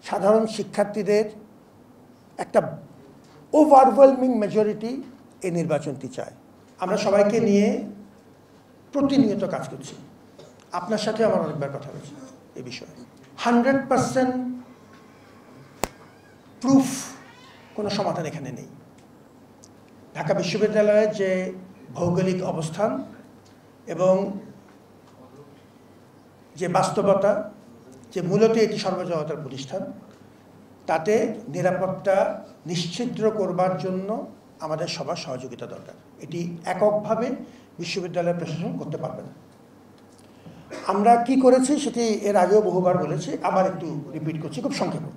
সাধারণ শিক্ষার্থীদের একটা ওভারওয়েলমিং মেজরিটি এই নির্বাচনটি চায়। আমরা সবাইকে নিয়ে প্রতিনিয়ত কাজ করছি। আপনার সাথে আমার অনেকবার কথা হয়েছে এই বিষয়ে। 100% প্রুফ কোনো সমাধান এখানে নেই। ঢাকা বিশ্ববিদ্যালয়ের যে ভৌগোলিক অবস্থান এবং যে বাস্তবতা, যে মূলত এটি সর্বজনতার প্রতিষ্ঠান, তাতে নিরাপত্তা নিশ্চিত করবার জন্য আমাদের সবার সহযোগিতা দরকার। এটি এককভাবে বিশ্ববিদ্যালয় প্রশাসন করতে পারবে না। আমরা কি করেছি সেটি এর আগেও বহুবার বলেছি, আবার একটু রিপিট করছি খুব সংক্ষেপে।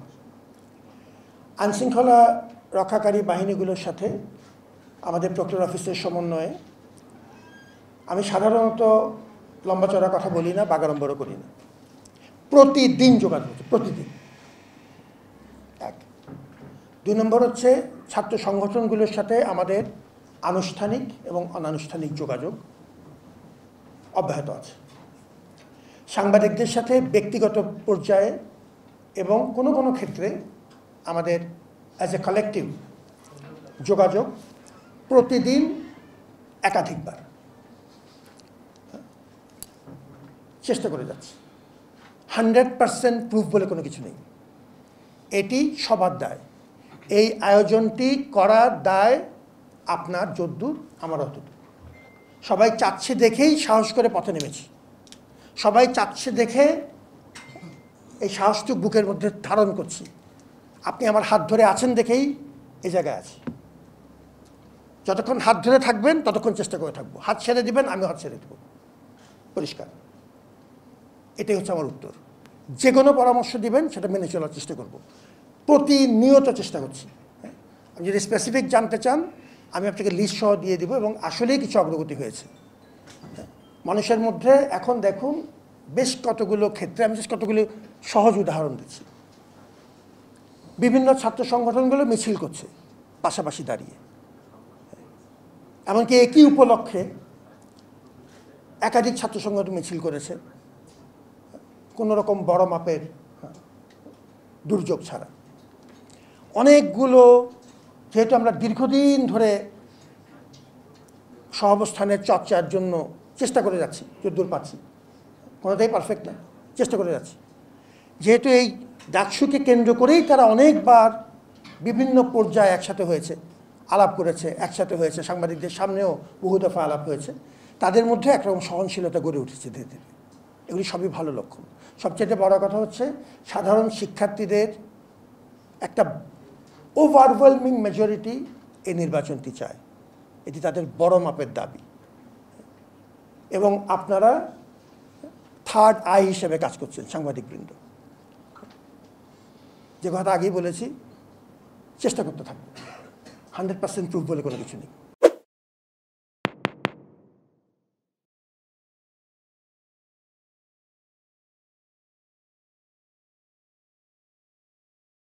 আইনশৃঙ্খলা রক্ষাকারী বাহিনীগুলোর সাথে আমাদের প্রক্টর অফিসের সমন্বয়ে আমি সাধারণত লম্বা চড়া কথা বলি না, বাগাড়ম্বরও করি না। প্রতিদিন যোগাযোগ হচ্ছে, প্রতিদিন। এক। 2 নম্বর হচ্ছে ছাত্র সংগঠনগুলোর সাথে আমাদের আনুষ্ঠানিক এবং অনানুষ্ঠানিক যোগাযোগ অব্যাহত আছে। সাংবাদিকদের সাথে ব্যক্তিগত পর্যায়ে এবং কোনো কোনো ক্ষেত্রে আমাদের অ্যাজ এ কালেকটিভ যোগাযোগ প্রতিদিন একাধিকবার চেষ্টা করে যাচ্ছে। 100% প্রুফ বলে কোনো কিছু নেই। এটি সবার দায়। এই আয়োজনটি করার দায় আপনার যদ্দূর, আমার অতদূর। সবাই চাচ্ছে দেখেই সাহস করে পথে নেমেছি। সবাই চাচ্ছে দেখে এই সাহসটুক বুকের মধ্যে ধারণ করছি। আপনি আমার হাত ধরে আছেন দেখেই এই জায়গায় আছি। যতক্ষণ হাত ধরে থাকবেন ততক্ষণ চেষ্টা করে থাকবো। হাত ছেড়ে দিবেন, আমি হাত ছেড়ে দেবো। পরিষ্কার। এটাই হচ্ছে আমার উত্তর। যে কোনো পরামর্শ দিবেন সেটা মেনে চলার চেষ্টা করব। প্রতিনিয়ত চেষ্টা করছি। আপনি যদি স্পেসিফিক জানতে চান আমি আপনাকে লিস্ট সহ দিয়ে দিব, এবং আসলেই কিছু অগ্রগতি হয়েছে মানুষের মধ্যে। এখন দেখুন বেশ কতগুলো ক্ষেত্রে, আমি কতগুলো সহজ উদাহরণ দিচ্ছি। বিভিন্ন ছাত্র সংগঠনগুলো মিছিল করছে পাশাপাশি দাঁড়িয়ে, এমনকি একই উপলক্ষে একাধিক ছাত্র সংগঠন মিছিল করেছে কোনো রকম বড় মাপের দুর্যোগ ছাড়া। অনেকগুলো, যেহেতু আমরা দীর্ঘদিন ধরে সহাবস্থানের চর্চার জন্য চেষ্টা করে যাচ্ছি, যদ্দূর পাচ্ছি, কোনোটাই পারফেক্ট না, চেষ্টা করে যাচ্ছি। যেহেতু এই ডাকসুকে কেন্দ্র করেই তারা অনেকবার বিভিন্ন পর্যায়ে একসাথে হয়েছে, আলাপ করেছে, একসাথে হয়েছে, সাংবাদিকদের সামনেও বহু দফা আলাপ হয়েছে, তাদের মধ্যে একরকম সহনশীলতা গড়ে উঠেছে ধীরে ধীরে। এগুলি সবই ভালো লক্ষণ। সবচেয়ে বড় কথা হচ্ছে সাধারণ শিক্ষার্থীদের একটা ওভারওয়েলমিং মেজরিটি এই নির্বাচনটি চায়। এটি তাদের বড় মাপের দাবি, এবং আপনারা থার্ড আই হিসেবে কাজ করছেন সাংবাদিকবৃন্দ। যে কথা আগেই বলেছি, চেষ্টা করতে থাকবো। 100% প্রুফ বলে কোনো কিছু নেই।